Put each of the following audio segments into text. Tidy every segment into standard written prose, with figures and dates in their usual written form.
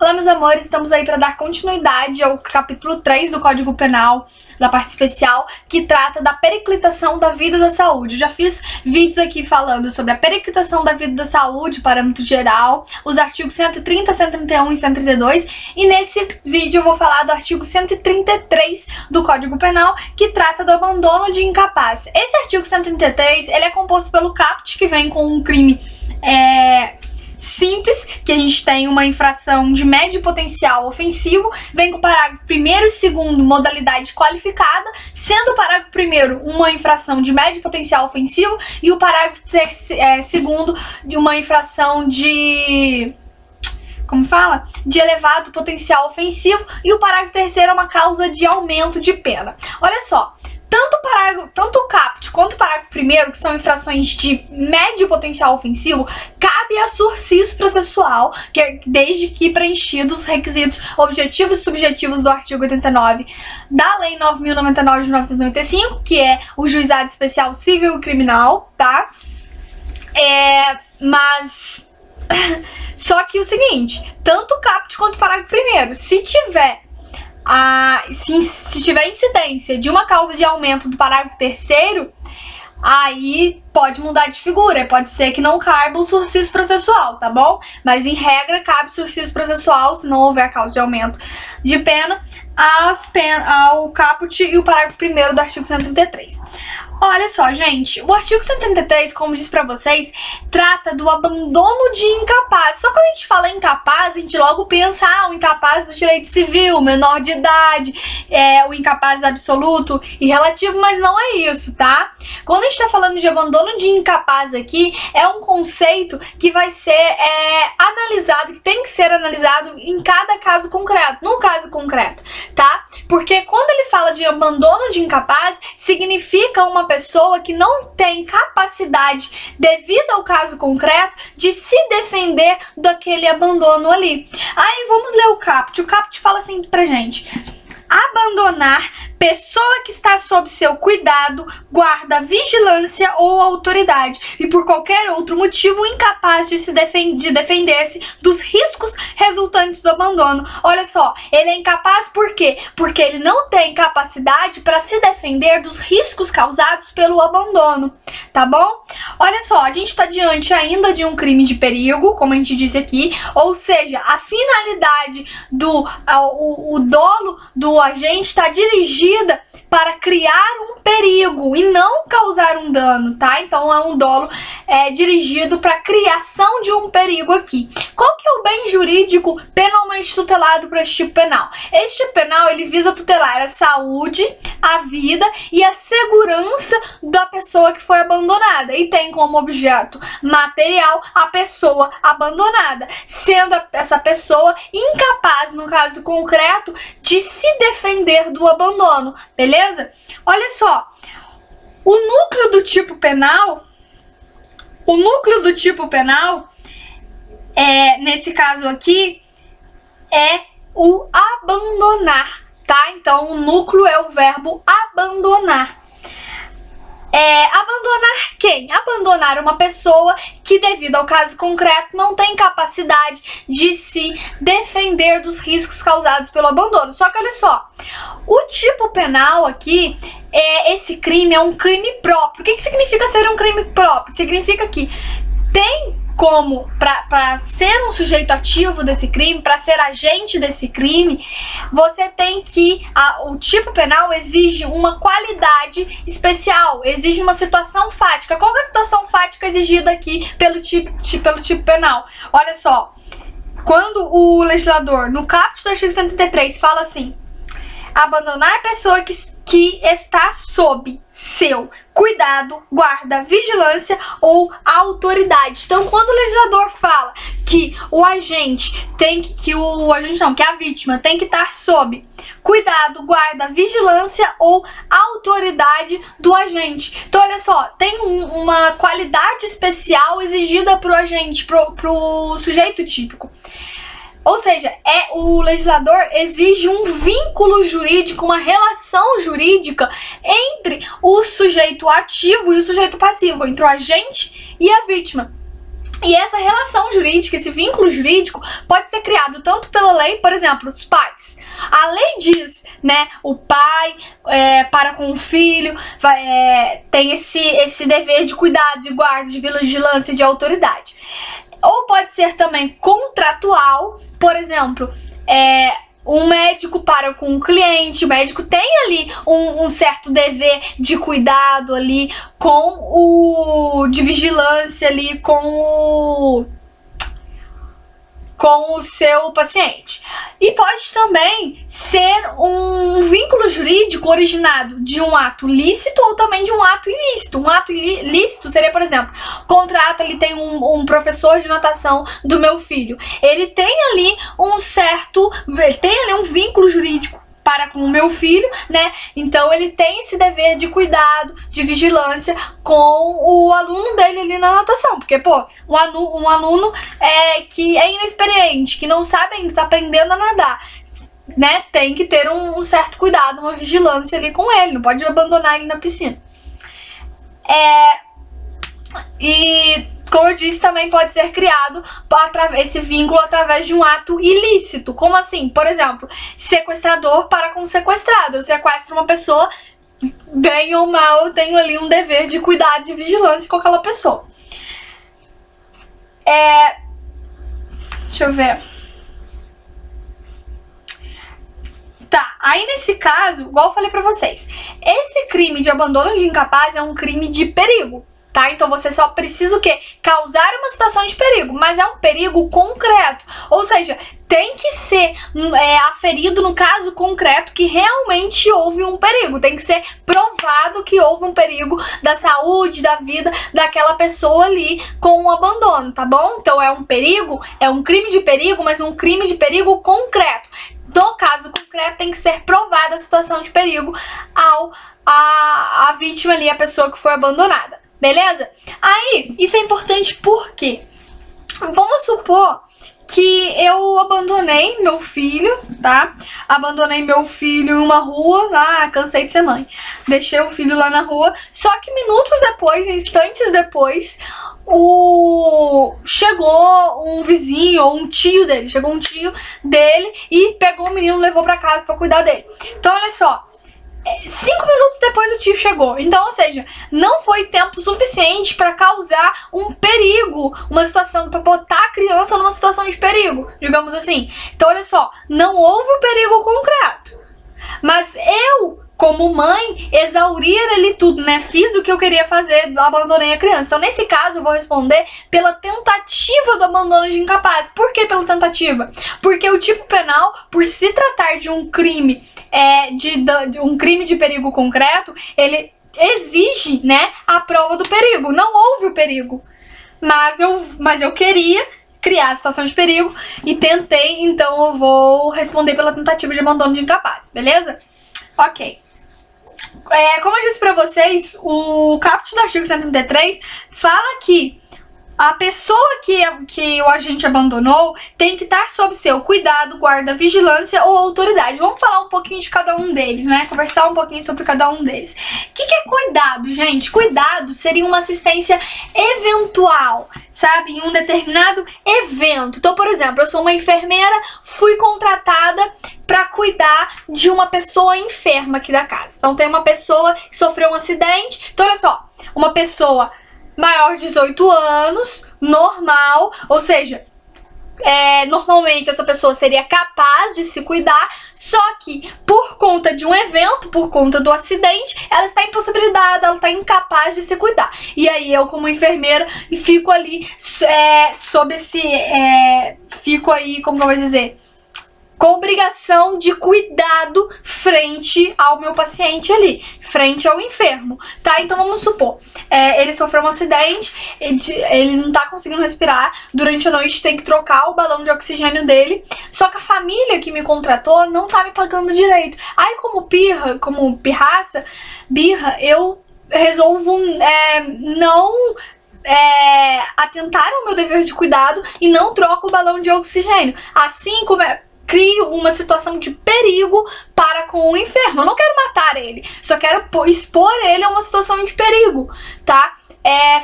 Olá, meus amores, estamos aí para dar continuidade ao capítulo 3 do Código Penal, da parte especial, que trata da periclitação da vida e da saúde. Eu já fiz vídeos aqui falando sobre a periclitação da vida e da saúde, parâmetro geral, os artigos 130, 131 e 132, e nesse vídeo eu vou falar do artigo 133 do Código Penal, que trata do abandono de incapaz. Esse artigo 133, ele é composto pelo caput, que vem com um crime simples, que a gente tem uma infração de médio potencial ofensivo, vem com o parágrafo 1º e 2º, modalidade qualificada, sendo o parágrafo 1º uma infração de médio potencial ofensivo e o parágrafo 2º de uma infração de... de elevado potencial ofensivo, e o parágrafo 3º é uma causa de aumento de pena. Olha só, tanto o caput quanto o parágrafo 1º, que são infrações de médio potencial ofensivo, cabe a sursis processual, desde que preenchidos os requisitos objetivos e subjetivos do artigo 89 da Lei 9.099 de 1995, que é o juizado especial civil e criminal, tá? Só que o seguinte, tanto o caput quanto o parágrafo 1º, se tiver incidência de uma causa de aumento do parágrafo 3º, aí pode mudar de figura, pode ser que não caiba o sursis processual, tá bom? Mas em regra cabe sursis processual, se não houver causa de aumento de pena, ao caput e o parágrafo 1º do artigo 133. Olha só, gente, o artigo 133, como disse pra vocês, trata do abandono de incapaz. Só que quando a gente fala incapaz, a gente logo pensa, o incapaz do direito civil, menor de idade, o incapaz absoluto e relativo, mas não é isso, tá? Quando a gente tá falando de abandono de incapaz aqui, é um conceito que vai ser analisado, que tem que ser analisado em cada caso concreto, no caso concreto, tá? Porque quando ele fala de abandono de incapaz, significa uma pessoa que não tem capacidade, devido ao caso concreto, de se defender daquele abandono ali. Aí vamos ler o caput. O caput fala assim pra gente: abandonar pessoa que está sob seu cuidado, guarda, vigilância ou autoridade e por qualquer outro motivo incapaz de defender-se dos riscos resultantes do abandono. Olha só, ele é incapaz por quê? Porque ele não tem capacidade para se defender dos riscos causados pelo abandono, tá bom? Olha só, a gente está diante ainda de um crime de perigo, como a gente disse aqui, ou seja, a finalidade o dolo do agente está dirigida para criar um perigo e não causar um dano, tá? Então é um dolo dirigido para a criação de um perigo aqui. Qual que é o bem jurídico penalmente tutelado por este tipo penal? Este tipo penal, ele visa tutelar a saúde, a vida e a segurança da pessoa que foi abandonada e tem como objeto material a pessoa abandonada, sendo essa pessoa incapaz, no caso concreto, de se defender do abandono, beleza? Olha só, o núcleo do tipo penal, nesse caso aqui, é o abandonar, tá? Então o núcleo é o verbo abandonar. Abandonar quem? Abandonar uma pessoa que, devido ao caso concreto, não tem capacidade de se defender dos riscos causados pelo abandono. Só que olha só, o tipo penal aqui, esse crime é um crime próprio. O que significa ser um crime próprio? Significa que tem como, para ser um sujeito ativo desse crime, para ser agente desse crime, você tem que, o tipo penal exige uma qualidade especial, exige uma situação fática. Qual é a situação fática exigida aqui pelo tipo penal? Olha só, quando o legislador, no caput do artigo 133, fala assim: abandonar pessoa que está sob seu cuidado, guarda, vigilância ou autoridade. Então, quando o legislador fala que que a vítima tem que estar sob cuidado, guarda, vigilância ou autoridade do agente. Então, olha só, tem uma qualidade especial exigida para o agente, pro sujeito típico. Ou seja, o legislador exige um vínculo jurídico, uma relação jurídica entre o sujeito ativo e o sujeito passivo, entre o agente e a vítima. E essa relação jurídica, esse vínculo jurídico, pode ser criado tanto pela lei, por exemplo, os pais. A lei diz, né, o pai para com o filho, tem esse dever de cuidado, de guarda, de vigilância, de autoridade. Ou pode ser também contratual, por exemplo, um médico para com um cliente, o médico tem ali um certo dever de cuidado ali de vigilância ali com o seu paciente. E pode também ser um vínculo jurídico originado de um ato lícito ou também de um ato ilícito. Um ato ilícito seria, por exemplo, contrato, ele tem um professor de natação do meu filho. Ele tem ali um vínculo jurídico para com o meu filho, né? Então ele tem esse dever de cuidado, de vigilância com o aluno dele ali na natação. Porque, pô, um aluno que é inexperiente, que não sabe ainda, tá aprendendo a nadar, né? Tem que ter um certo cuidado, uma vigilância ali com ele, não pode abandonar ele na piscina. E como eu disse, também pode ser criado esse vínculo através de um ato ilícito. Como assim? Por exemplo, sequestrador para com sequestrado. Eu sequestro uma pessoa, bem ou mal, eu tenho ali um dever de cuidado, de vigilância com aquela pessoa. Deixa eu ver. Tá, aí nesse caso, igual eu falei pra vocês, esse crime de abandono de incapaz é um crime de perigo. Tá? Então você só precisa o quê? Causar uma situação de perigo, mas é um perigo concreto. Ou seja, tem que ser aferido no caso concreto que realmente houve um perigo. Tem que ser provado que houve um perigo da saúde, da vida daquela pessoa ali com o abandono, tá bom? Então é um perigo, é um crime de perigo, mas um crime de perigo concreto. No caso concreto tem que ser provada a situação de perigo à vítima ali, a pessoa que foi abandonada. Beleza? Aí, isso é importante porque vamos supor que eu abandonei meu filho, tá? Abandonei meu filho em uma rua, cansei de ser mãe. Deixei o filho lá na rua, só que minutos depois, instantes depois, chegou um vizinho ou um tio dele, e pegou o menino e levou pra casa pra cuidar dele. Então, olha só. 5 minutos depois o tio chegou. Então, ou seja, não foi tempo suficiente para causar um perigo, uma situação, para botar a criança numa situação de perigo, digamos assim. Então, olha só, não houve o perigo concreto. Mas eu, como mãe, exaurir ali tudo, né? Fiz o que eu queria fazer, abandonei a criança. Então, nesse caso, eu vou responder pela tentativa do abandono de incapaz. Por que pela tentativa? Porque o tipo penal, por se tratar de um crime, um crime de perigo concreto, ele exige, né, a prova do perigo. Não houve o perigo, mas eu queria criar a situação de perigo e tentei, então eu vou responder pela tentativa de abandono de incapaz, beleza? Ok. Como eu disse pra vocês, o caput do artigo 133 fala que a pessoa que o agente abandonou tem que estar sob seu cuidado, guarda, vigilância ou autoridade. Vamos falar um pouquinho de cada um deles, né? Conversar um pouquinho sobre cada um deles. O que é cuidado, gente? Cuidado seria uma assistência eventual, sabe? Em um determinado evento. Então, por exemplo, eu sou uma enfermeira, fui contratada para cuidar de uma pessoa enferma aqui da casa. Então, tem uma pessoa que sofreu um acidente. Então, olha só, uma pessoa maior de 18 anos, normal, ou seja, normalmente essa pessoa seria capaz de se cuidar, só que por conta de um evento, por conta do acidente, ela está impossibilitada, ela está incapaz de se cuidar. E aí eu, como enfermeira, fico ali fico aí, como eu vou dizer, com obrigação de cuidado frente ao meu paciente ali, frente ao enfermo, tá? Então vamos supor, ele sofreu um acidente, ele não tá conseguindo respirar, durante a noite tem que trocar o balão de oxigênio dele, só que a família que me contratou não tá me pagando direito. Aí como birra, eu resolvo não atentar ao meu dever de cuidado e não troco o balão de oxigênio. Assim como crio uma situação de perigo para com o enfermo. Eu não quero matar ele, só quero expor ele a uma situação de perigo, tá?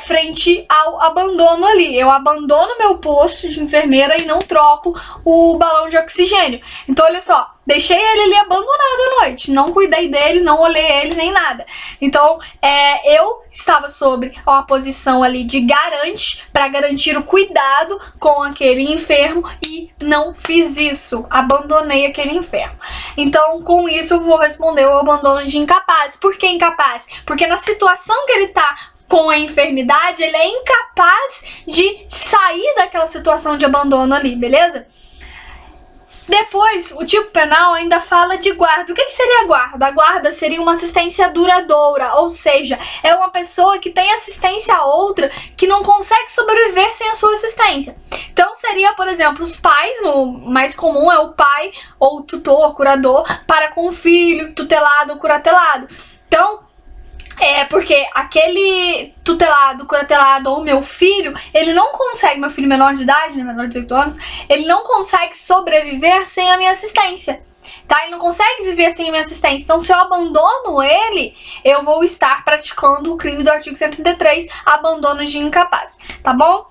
frente ao abandono ali. Eu abandono meu posto de enfermeira e não troco o balão de oxigênio. Então, olha só, deixei ele ali abandonado à noite, não cuidei dele, não olhei ele, nem nada. Então, eu estava sobre uma posição ali de garante, para garantir o cuidado com aquele enfermo e não fiz isso, abandonei aquele enfermo. Então, com isso, eu vou responder o abandono de incapaz. Por que incapaz? Porque na situação que ele tá com a enfermidade, ele é incapaz de sair daquela situação de abandono ali, beleza? Depois, o tipo penal ainda fala de guarda. O que seria guarda? A guarda seria uma assistência duradoura, ou seja, é uma pessoa que tem assistência a outra que não consegue sobreviver sem a sua assistência. Então seria, por exemplo, os pais, o mais comum é o pai ou o tutor, curador, para com o filho, tutelado ou curatelado. Então, porque aquele tutelado, curatelado ou meu filho, ele não consegue, meu filho menor de idade, né, menor de 18 anos, ele não consegue sobreviver sem a minha assistência, tá? Ele não consegue viver sem a minha assistência. Então, se eu abandono ele, eu vou estar praticando o crime do artigo 133, abandono de incapaz, tá bom?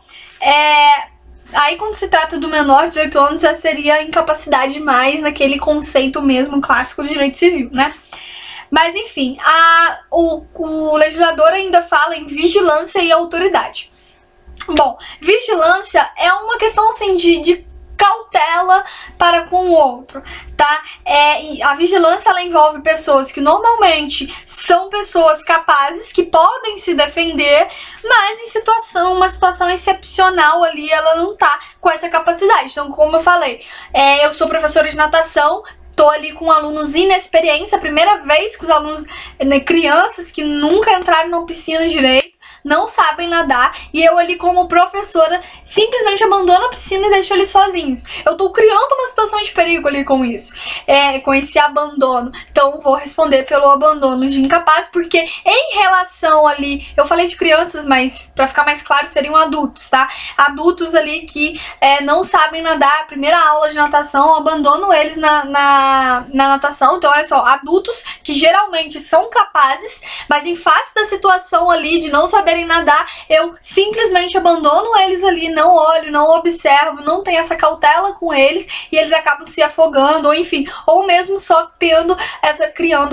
Aí, quando se trata do menor de 18 anos, já seria incapacidade mais naquele conceito mesmo clássico do direito civil, né? Mas enfim, o legislador ainda fala em vigilância e autoridade. Bom, vigilância é uma questão assim de cautela para com o outro, tá? A vigilância, ela envolve pessoas que normalmente são pessoas capazes, que podem se defender, mas em uma situação excepcional ali, ela não tá com essa capacidade. Então, como eu falei, eu sou professora de natação, tô ali com alunos inexperientes, a primeira vez que os alunos, né, crianças que nunca entraram na piscina direito, não sabem nadar, e eu ali como professora simplesmente abandono a piscina e deixo eles sozinhos. Eu tô criando uma situação de perigo ali com isso, com esse abandono. Então vou responder pelo abandono de incapaz, porque em relação ali, eu falei de crianças, mas pra ficar mais claro seriam adultos, tá? Adultos ali que não sabem nadar, a primeira aula de natação, eu abandono eles na natação. Então olha só, adultos que geralmente são capazes, mas em face da situação ali de não saberem nadar, eu simplesmente abandono eles ali, não olho, não observo, não tenho essa cautela com eles e eles acabam se afogando, ou enfim, ou mesmo só criando essa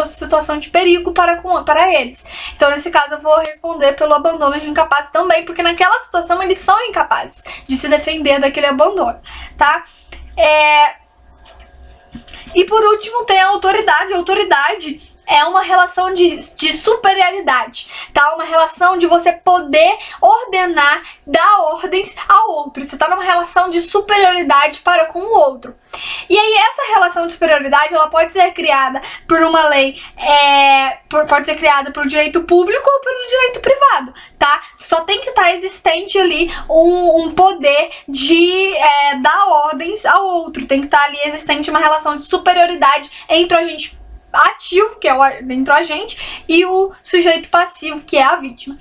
situação de perigo para eles. Então nesse caso eu vou responder pelo abandono de incapaz também, porque naquela situação eles são incapazes de se defender daquele abandono, tá? E por último tem a autoridade. A autoridade é uma relação de superioridade, tá? Uma relação de você poder ordenar, dar ordens ao outro. Você tá numa relação de superioridade para com o outro. E aí essa relação de superioridade, ela pode ser criada por uma lei, pode ser criada pelo direito público ou pelo direito privado, tá? Só tem que estar existente ali um poder de dar ordens ao outro. Tem que estar ali existente uma relação de superioridade entre o agente ativo, que é dentro a gente, e o sujeito passivo, que é a vítima.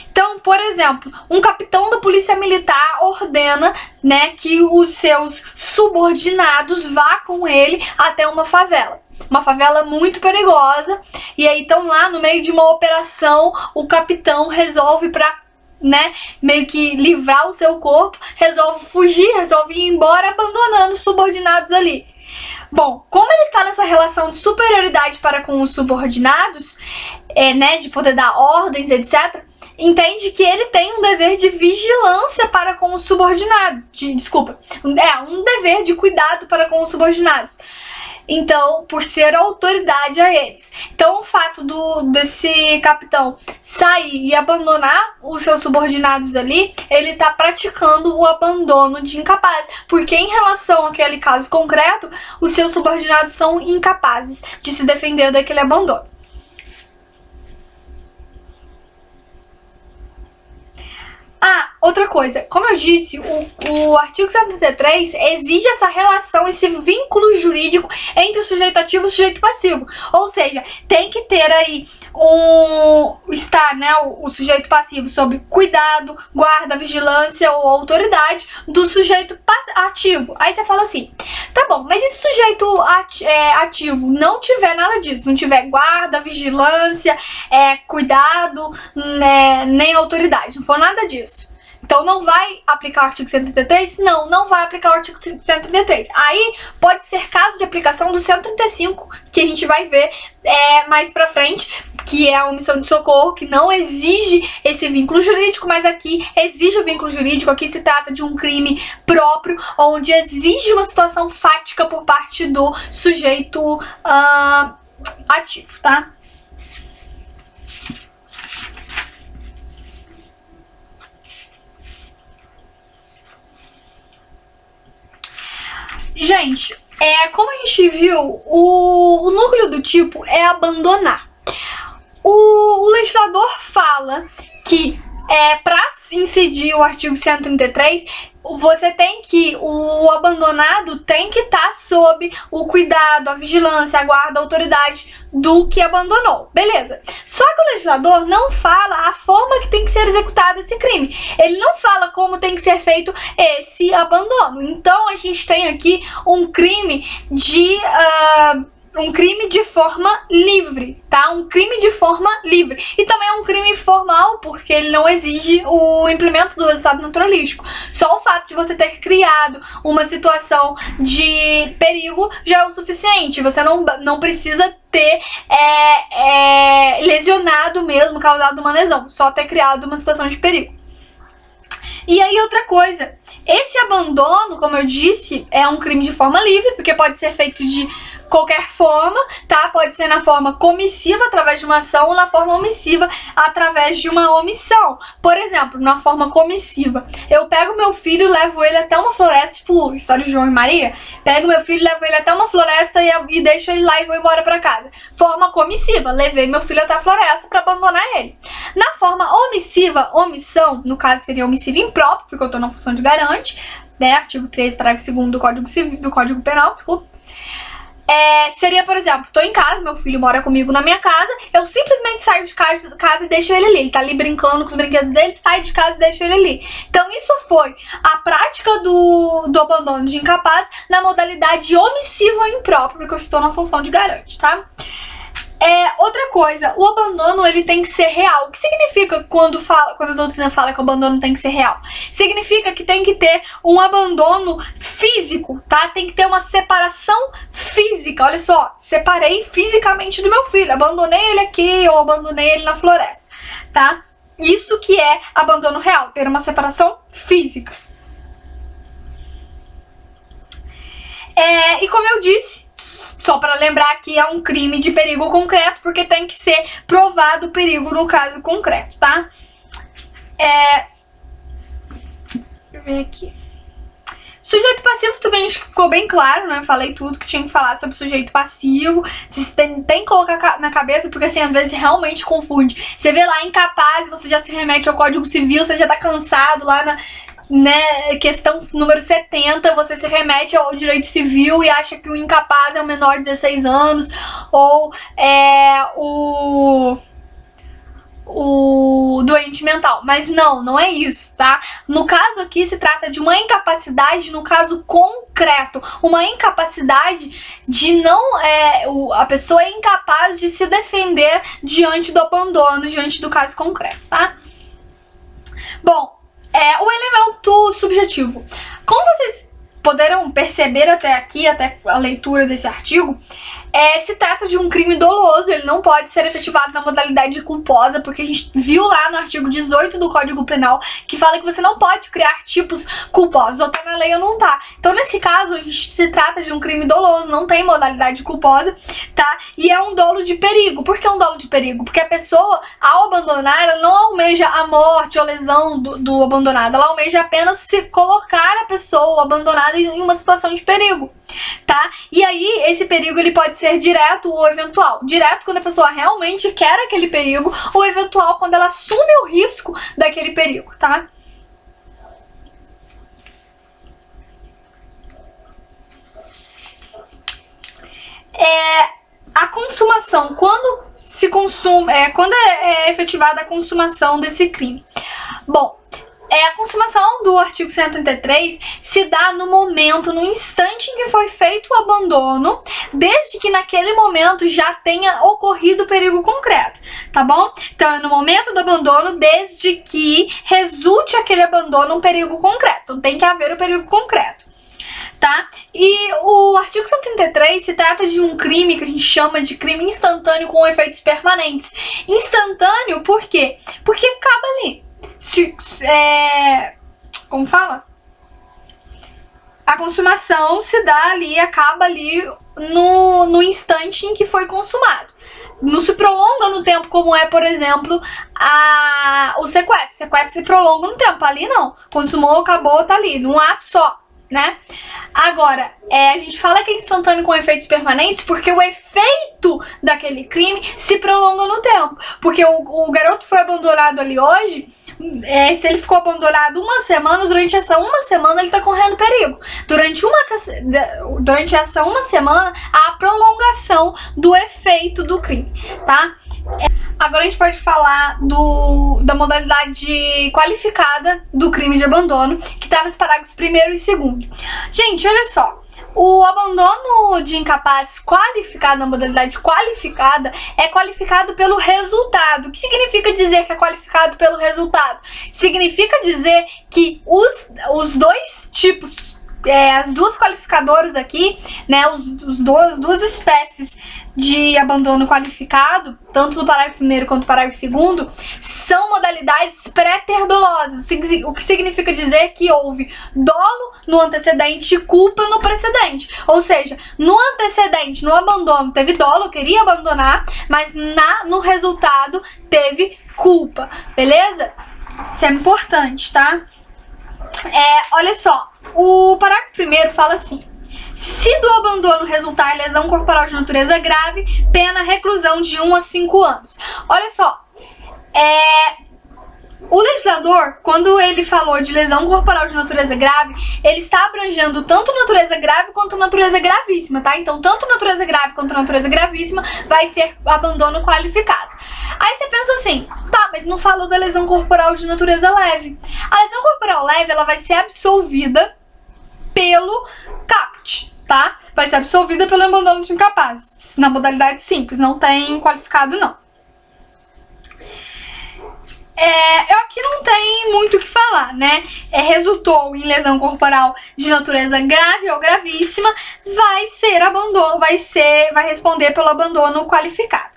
Então, por exemplo, um capitão da polícia militar ordena, né, que os seus subordinados vá com ele até uma favela muito perigosa, e aí então lá no meio de uma operação, o capitão resolve meio que livrar o seu corpo, resolve fugir, resolve ir embora, abandonando os subordinados ali. Bom, como ele tá nessa relação de superioridade para com os subordinados, de poder dar ordens, etc., entende que ele tem um dever de vigilância para com os subordinados. Um dever de cuidado para com os subordinados. Então, por ser autoridade a eles. Então, o fato desse capitão sair e abandonar os seus subordinados ali, ele tá praticando o abandono de incapaz. Porque em relação àquele caso concreto, os seus subordinados são incapazes de se defender daquele abandono. Outra coisa, como eu disse, o artigo 133 exige essa relação, esse vínculo jurídico entre o sujeito ativo e o sujeito passivo. Ou seja, tem que ter aí está, né, o sujeito passivo sob cuidado, guarda, vigilância ou autoridade do sujeito ativo. Aí você fala assim, tá bom, mas e se o sujeito ativo não tiver nada disso, não tiver guarda, vigilância, cuidado, né, nem autoridade, não for nada disso? Então não vai aplicar o artigo 133? Não, não vai aplicar o artigo 133. Aí pode ser caso de aplicação do 135, que a gente vai ver mais pra frente, que é a omissão de socorro, que não exige esse vínculo jurídico, mas aqui exige o vínculo jurídico. Aqui se trata de um crime próprio, onde exige uma situação fática por parte do sujeito ativo, tá? Gente, como a gente viu, o núcleo do tipo é abandonar. O legislador fala que para incidir o artigo 133, o abandonado tem que estar sob o cuidado, a vigilância, a guarda, a autoridade do que abandonou. Beleza. Só que o legislador não fala a forma que tem que ser executado esse crime. Ele não fala como tem que ser feito esse abandono. Então a gente tem aqui um crime de forma livre, tá? Um crime de forma livre. E também é um crime formal, porque ele não exige o implemento do resultado naturalístico. Só o fato de você ter criado uma situação de perigo já é o suficiente. Você não precisa ter lesionado mesmo, causado uma lesão. Só ter criado uma situação de perigo. E aí outra coisa, esse abandono, como eu disse, é um crime de forma livre, porque pode ser feito de qualquer forma, tá? Pode ser na forma comissiva, através de uma ação, ou na forma omissiva, através de uma omissão. Por exemplo, na forma comissiva, eu pego meu filho e levo ele até uma floresta, tipo história de João e Maria, pego meu filho e levo ele até uma floresta e deixo ele lá e vou embora pra casa. Forma comissiva, levei meu filho até a floresta pra abandonar ele. Na forma omissiva, omissão, no caso seria omissiva imprópria, porque eu tô na função de garante, né? Artigo 3, parágrafo 2º do Código Penal, desculpa. Seria, por exemplo, tô em casa, meu filho mora comigo na minha casa, eu simplesmente saio de casa e deixo ele ali. Ele tá ali brincando com os brinquedos dele, saio de casa e deixo ele ali. Então isso foi a prática do abandono de incapaz na modalidade omissiva imprópria, porque eu estou na função de garante, tá? Outra coisa, o abandono ele tem que ser real. O que significa quando a doutrina fala que o abandono tem que ser real? Significa que tem que ter um abandono físico, tá? Tem que ter uma separação física. Olha só, separei fisicamente do meu filho, abandonei ele aqui ou abandonei ele na floresta, tá? Isso que é abandono real, ter uma separação física. E como eu disse, só para lembrar que é um crime de perigo concreto, porque tem que ser provado o perigo no caso concreto, tá? Deixa eu ver aqui. Sujeito passivo também acho que ficou bem claro, né? Falei tudo que tinha que falar sobre sujeito passivo. Você tem que colocar na cabeça, porque assim, às vezes realmente confunde. Você vê lá incapaz, você já se remete ao Código Civil, você já tá cansado lá na... questão número 70, você se remete ao direito civil e acha que o incapaz é o menor de 16 anos, ou o doente mental. Mas não é isso, tá? No caso aqui se trata de uma incapacidade, no caso concreto, uma incapacidade de não... a pessoa é incapaz de se defender diante do abandono, diante do caso concreto, tá? Bom, o elemento subjetivo. Como vocês poderão perceber até aqui, até a leitura desse artigo, se trata de um crime doloso, ele não pode ser efetivado na modalidade culposa, porque a gente viu lá no artigo 18 do Código Penal que fala que você não pode criar tipos culposos, ou tá na lei ou não tá. Então nesse caso a gente se trata de um crime doloso, não tem modalidade culposa, tá? E é um dolo de perigo. Por que um dolo de perigo? Porque a pessoa, ao abandonar, ela não almeja a morte ou lesão do abandonado, ela almeja apenas se colocar a pessoa, o abandonado, em uma situação de perigo, tá? E aí esse perigo ele pode ser direto ou eventual. Direto quando a pessoa realmente quer aquele perigo, ou eventual quando ela assume o risco daquele perigo, tá? A consumação, quando quando é efetivada a consumação desse crime. Bom, a consumação do artigo 133 se dá no momento, no instante em que foi feito o abandono, desde que naquele momento já tenha ocorrido perigo concreto, tá bom? Então é no momento do abandono, desde que resulte aquele abandono um perigo concreto. Então tem que haver o perigo concreto, tá? E o artigo 133 se trata de um crime que a gente chama de crime instantâneo com efeitos permanentes. Instantâneo por quê? Porque acaba ali. Como fala? A consumação se dá ali, acaba ali no instante em que foi consumado. Não se prolonga no tempo, como é, por exemplo, o sequestro. O sequestro se prolonga no tempo, ali não. Consumou, acabou, tá ali, num ato só, né? Agora, a gente fala que é instantâneo com efeitos permanentes porque o efeito daquele crime se prolonga no tempo. Porque o garoto foi abandonado ali hoje, se ele ficou abandonado uma semana, durante essa uma semana ele tá correndo perigo. Durante essa uma semana, há a prolongação do efeito do crime, tá? Agora a gente pode falar da modalidade qualificada do crime de abandono, que está nos parágrafos 1º e 2º. Gente, olha só. O abandono de incapaz qualificado, na modalidade qualificada, é qualificado pelo resultado. O que significa dizer que é qualificado pelo resultado? Significa dizer que os dois tipos, as duas qualificadoras aqui, né, as duas espécies de abandono qualificado, tanto do parágrafo 1º quanto do parágrafo 2º, são modalidades pré-ter-dolosas, o que significa dizer que houve dolo no antecedente e culpa no precedente. Ou seja, no antecedente, no abandono, teve dolo, queria abandonar, mas no resultado teve culpa, beleza? Isso é importante, tá? Olha só, o parágrafo 1º fala assim: se do abandono resultar lesão corporal de natureza grave, pena reclusão de 1 a 5 anos. Olha só, o legislador, quando ele falou de lesão corporal de natureza grave, ele está abrangendo tanto natureza grave quanto natureza gravíssima, tá? Então, tanto natureza grave quanto natureza gravíssima vai ser abandono qualificado. Aí você pensa assim, tá, mas não falou da lesão corporal de natureza leve. A lesão corporal leve, ela vai ser absolvida pelo caput, tá? Vai ser absolvida pelo abandono de incapaz, na modalidade simples, não tem qualificado não. Aqui não tem muito o que falar, né? Resultou em lesão corporal de natureza grave ou gravíssima, vai responder pelo abandono qualificado.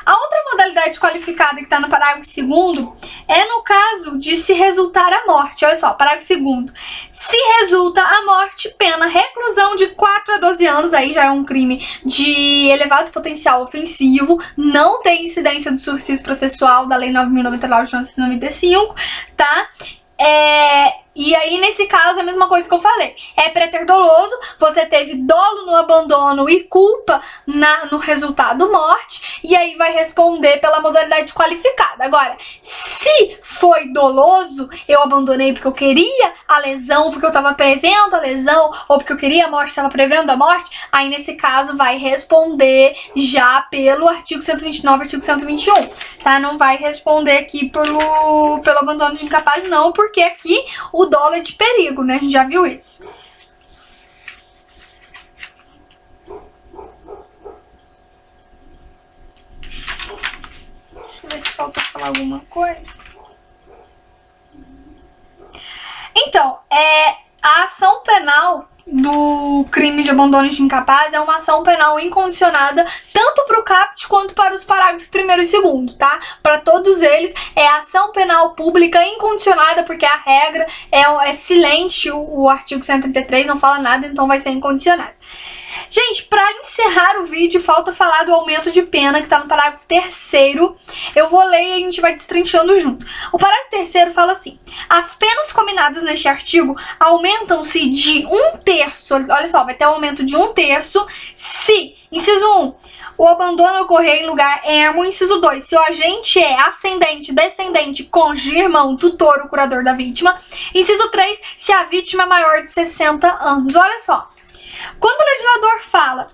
A outra modalidade qualificada que está no parágrafo 2º é no caso de se resultar a morte. Olha só, parágrafo 2º. Se resulta a morte, pena reclusão de 4 a 12 anos, aí já é um crime de elevado potencial ofensivo, não tem incidência do sursis processual da Lei 9.099 de 1995, tá? E aí, nesse caso, é a mesma coisa que eu falei. É pré-ter doloso, você teve dolo no abandono e culpa no resultado morte, e aí vai responder pela modalidade qualificada. Agora, se foi doloso, eu abandonei porque eu queria a lesão, porque eu estava prevendo a lesão, ou porque eu queria a morte, estava prevendo a morte, aí nesse caso vai responder já pelo artigo 129, artigo 121, tá? Não vai responder aqui pelo abandono de incapaz, não, porque aqui o dolo é de perigo, né? A gente já viu isso. Deixa eu ver se falta falar alguma coisa. Então, a ação penal do crime de abandono de incapaz é uma ação penal incondicionada tanto para o caput quanto para os parágrafos 1º e 2º, tá? Para todos eles é ação penal pública incondicionada, porque a regra é silente, o artigo 133 não fala nada, então vai ser incondicionado. Gente, para encerrar o vídeo, falta falar do aumento de pena, que está no parágrafo 3º. Eu vou ler e a gente vai destrinchando junto. O parágrafo 3º fala assim: as penas combinadas neste artigo aumentam-se de 1/3, olha só, vai ter um aumento de 1/3 se, inciso 1, o abandono ocorrer em lugar ermo, inciso 2, se o agente é ascendente, descendente, cônjuge, irmão, tutor ou curador da vítima, inciso 3, se a vítima é maior de 60 anos. Olha só. Quando o legislador fala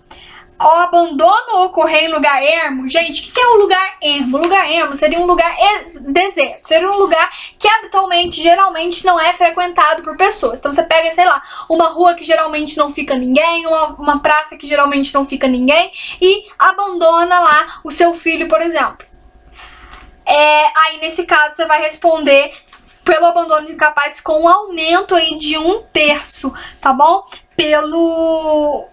o abandono ocorrer em lugar ermo, gente, o que é um lugar ermo? Lugar ermo seria um lugar deserto, seria um lugar que habitualmente, geralmente, não é frequentado por pessoas. Então você pega, sei lá, uma rua que geralmente não fica ninguém, uma praça que geralmente não fica ninguém e abandona lá o seu filho, por exemplo. Aí nesse caso você vai responder pelo abandono de incapaz com um aumento aí de 1/3, tá bom? Pelo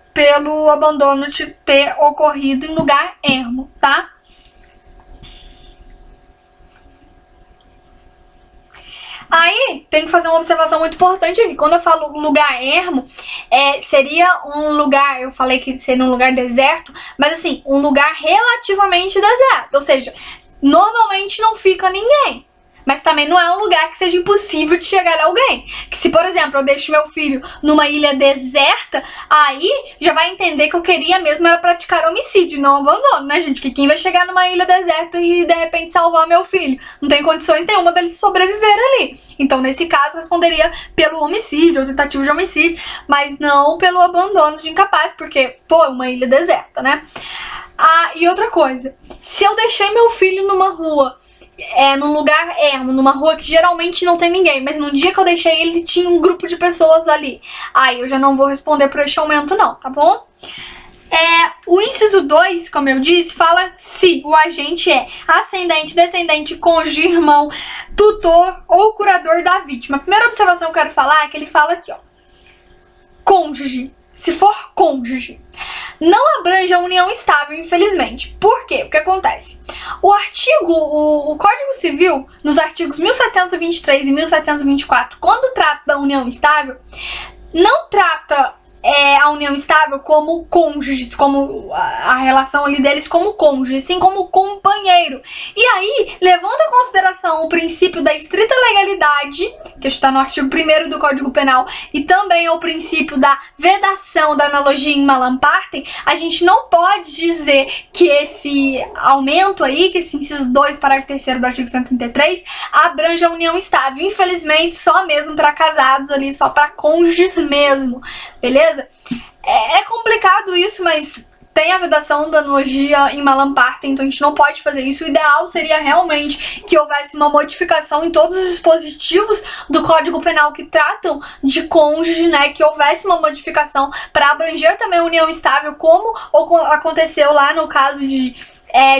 abandono de ter ocorrido em lugar ermo, tá? Aí, tem que fazer uma observação muito importante aqui. Quando eu falo lugar ermo, seria um lugar, eu falei que seria um lugar deserto, mas assim, um lugar relativamente deserto. Ou seja, normalmente não fica ninguém. Mas também não é um lugar que seja impossível de chegar a alguém. Que se, por exemplo, eu deixo meu filho numa ilha deserta, aí já vai entender que eu queria mesmo era praticar homicídio, não abandono, né, gente? Porque quem vai chegar numa ilha deserta e de repente salvar meu filho? Não tem condições nenhuma dele sobreviver ali. Então, nesse caso, eu responderia pelo homicídio ou tentativa de homicídio, mas não pelo abandono de incapaz, porque, pô, uma ilha deserta, né? E outra coisa, se eu deixei meu filho numa rua, num lugar ermo, numa rua que geralmente não tem ninguém, mas no dia que eu deixei ele tinha um grupo de pessoas ali, aí eu já não vou responder por este aumento não, tá bom? O inciso 2, como eu disse, fala se o agente é ascendente, descendente, cônjuge, irmão, tutor ou curador da vítima. A primeira observação que eu quero falar é que ele fala aqui, ó, cônjuge. Se for cônjuge, não abrange a união estável, infelizmente. Por quê? O que acontece? O Código Civil, nos artigos 1723 e 1724, quando trata da união estável, não trata a união estável como cônjuges, como a relação ali deles como cônjuge, sim como companheiro. E aí, levando em consideração o princípio da estrita legalidade, que está no artigo 1º do Código Penal, e também o princípio da vedação da analogia in malam partem, a gente não pode dizer que esse aumento aí, que esse inciso 2, parágrafo 3º do artigo 133, abrange a união estável. Infelizmente, só mesmo para casados ali, só para cônjuges mesmo, beleza? É complicado isso, mas tem a vedação da analogia in malam partem, então a gente não pode fazer isso. O ideal seria realmente que houvesse uma modificação em todos os dispositivos do Código Penal que tratam de cônjuge, né? Que houvesse uma modificação para abranger também a união estável, como aconteceu lá no caso de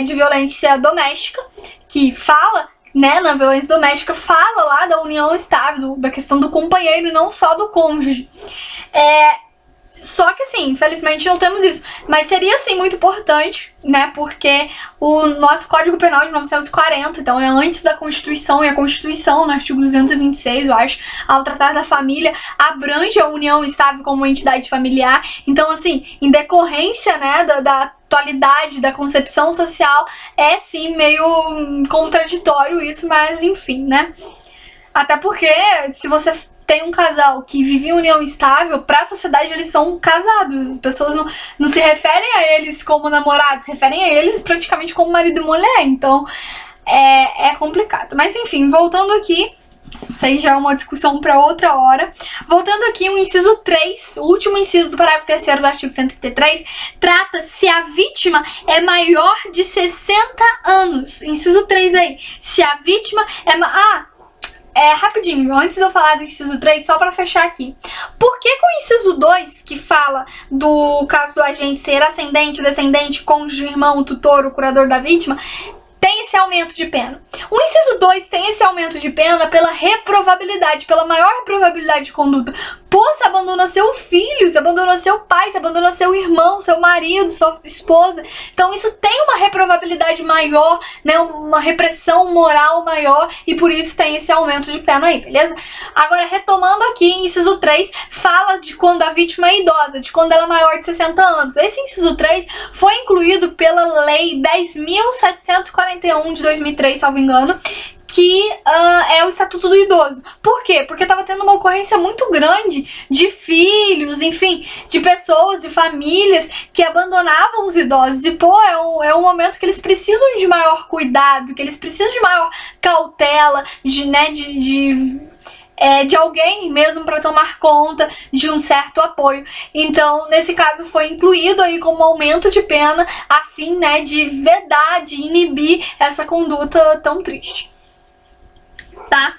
violência doméstica, que fala, né, na violência doméstica, fala lá da união estável, da questão do companheiro e não só do cônjuge. Só que assim, infelizmente não temos isso, mas seria sim muito importante, né, porque o nosso Código Penal de 1940, então é antes da Constituição, e a Constituição, no artigo 226, eu acho, ao tratar da família, abrange a união estável como entidade familiar. Então assim, em decorrência, né, da atualidade da concepção social, é sim meio contraditório isso, mas enfim, né, até porque se você tem um casal que vive em união estável, para a sociedade eles são casados. As pessoas não se referem a eles como namorados, referem a eles praticamente como marido e mulher. Então é complicado. Mas enfim, voltando aqui, isso aí já é uma discussão para outra hora. Voltando aqui, o inciso 3, o último inciso do parágrafo 3º do artigo 133, trata se a vítima é maior de 60 anos. Inciso 3 aí, se a vítima rapidinho, antes de eu falar do inciso 3, só pra fechar aqui. Por que o inciso 2, que fala do caso do agente ser ascendente, descendente, cônjuge, irmão, tutor, o curador da vítima, tem esse aumento de pena? O inciso 2 tem esse aumento de pena pela reprovabilidade, pela maior reprovabilidade de conduta. Pô, você abandonou seu filho, você abandonou seu pai, você abandonou seu irmão, seu marido, sua esposa. Então isso tem uma reprovabilidade maior, né, uma repressão moral maior, e por isso tem esse aumento de pena aí, beleza? Agora, retomando aqui, inciso 3 fala de quando a vítima é idosa, de quando ela é maior de 60 anos. Esse inciso 3 foi incluído pela Lei 10.741 de 2003, salvo engano, que é o Estatuto do Idoso. Por quê? Porque estava tendo uma ocorrência muito grande de filhos, enfim, de pessoas, de famílias que abandonavam os idosos. E, pô, é um momento que eles precisam de maior cuidado, que eles precisam de maior cautela, de alguém mesmo para tomar conta de um certo apoio. Então, nesse caso, foi incluído aí como aumento de pena a fim, né, de vedar, de inibir essa conduta tão triste, tá?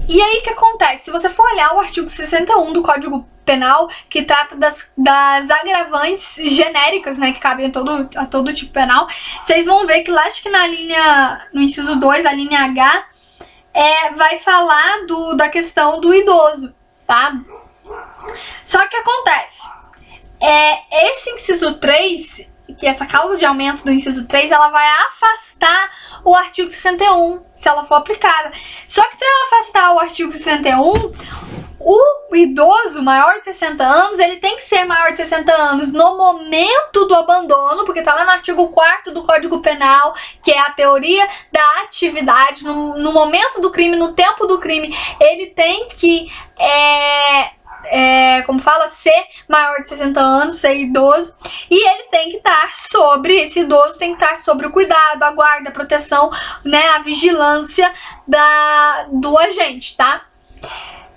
E aí, o que acontece? Se você for olhar o artigo 61 do Código Penal, que trata das agravantes genéricas, né, que cabem a todo tipo penal, vocês vão ver que lá, acho que no inciso 2, a linha H, vai falar da questão do idoso, tá? Só que acontece, esse inciso 3, que essa causa de aumento do inciso 3, ela vai afastar o artigo 61, se ela for aplicada. Só que para ela afastar o artigo 61, o idoso maior de 60 anos, ele tem que ser maior de 60 anos no momento do abandono, porque tá lá no artigo 4º do Código Penal, que é a teoria da atividade, no momento do crime, no tempo do crime, ele tem que, ser maior de 60 anos, ser idoso, e ele tem que estar esse idoso tem que estar sobre o cuidado, a guarda, a proteção, né, a vigilância do agente, tá?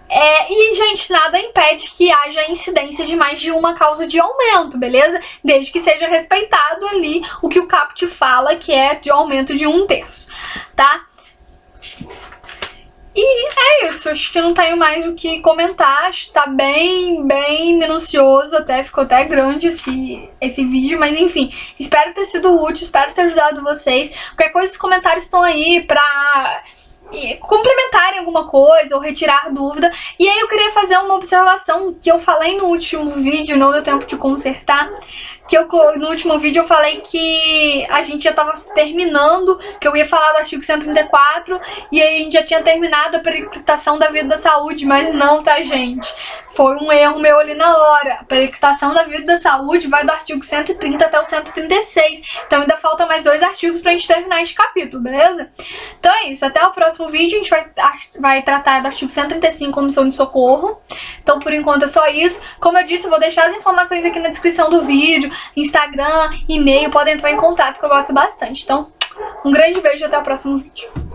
E, gente, nada impede que haja incidência de mais de uma causa de aumento, beleza? Desde que seja respeitado ali o que o caput fala, que é de aumento de 1/3, tá? E é isso, acho que não tenho mais o que comentar, acho que tá bem minucioso, ficou até grande esse vídeo, mas enfim, espero ter sido útil, espero ter ajudado vocês. Qualquer coisa, os comentários estão aí pra complementarem alguma coisa ou retirar dúvida. E aí eu queria fazer uma observação que eu falei no último vídeo, não deu tempo de consertar, no último vídeo eu falei que a gente já tava terminando, que eu ia falar do artigo 134, e aí a gente já tinha terminado a periquitação da vida da saúde, mas não, tá, gente? Foi um erro meu ali na hora. A periquitação da vida da saúde vai do artigo 130 até o 136, então ainda falta mais 2 artigos pra gente terminar este capítulo, beleza? Então é isso, até o próximo vídeo a gente vai tratar do artigo 135, omissão de socorro. Então por enquanto é só isso. Como eu disse, eu vou deixar as informações aqui na descrição do vídeo, Instagram, e-mail, podem entrar em contato que eu gosto bastante. Então, um grande beijo e até o próximo vídeo.